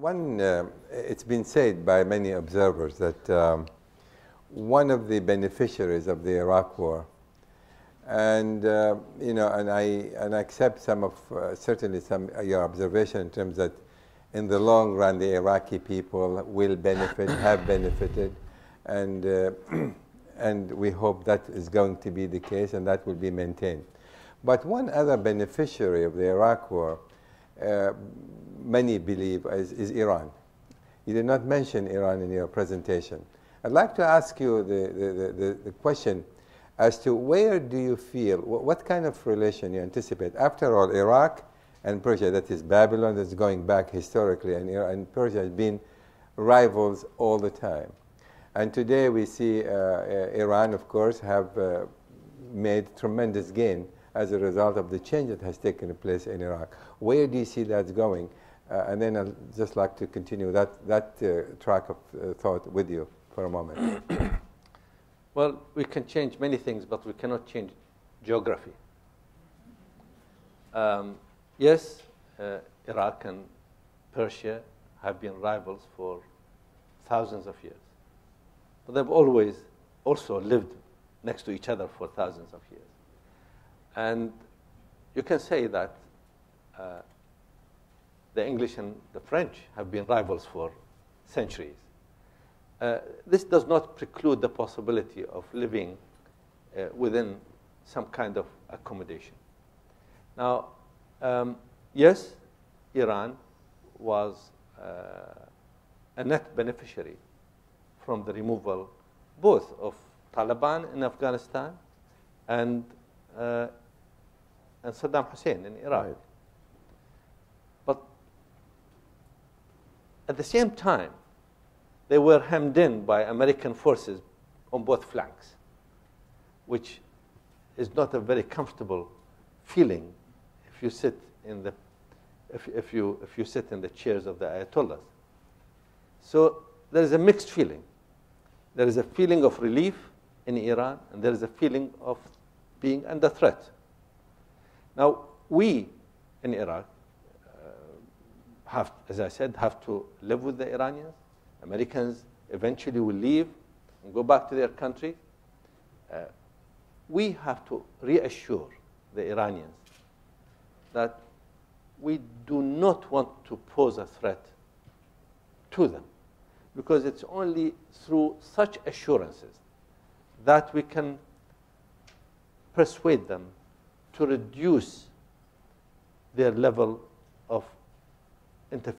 It's been said by many observers that one of the beneficiaries of the Iraq War, and you know, and I accept some of certainly some your observation in terms that in the long run the Iraqi people will benefit, have benefited, and and we hope that is going to be the case and that will be maintained. But one other beneficiary of the Iraq War, many believe, is Iran. You did not mention Iran in your presentation. I'd like to ask you the question as to where do you feel, what kind of relation you anticipate? After all, Iraq and Persia, that is Babylon, that's going back historically, and Persia has been rivals all the time. And today we see Iran, of course, have made tremendous gain as a result of the change that has taken place in Iraq. Where do you see that's going? And then I'd just like to continue that track of thought with you for a moment. Well, we can change many things, but we cannot change geography. Yes, Iraq and Persia have been rivals for thousands of years. But they've always also lived next to each other for thousands of years. And you can say that the English and the French have been rivals for centuries. This does not preclude the possibility of living within some kind of accommodation. Now, yes, Iran was a net beneficiary from the removal both of Taliban in Afghanistan and Saddam Hussein in Iraq. Right. But at the same time, they were hemmed in by American forces on both flanks, which is not a very comfortable feeling if you sit in the if you sit in the chairs of the Ayatollahs. So there is a mixed feeling. There is a feeling of relief in Iran, and there is a feeling of being under threat. Now, we in Iraq have, as I said, have to live with the Iranians. Americans eventually will leave and go back to their country. We have to reassure the Iranians that we do not want to pose a threat to them, because it's only through such assurances that we can persuade them to reduce their level of interference.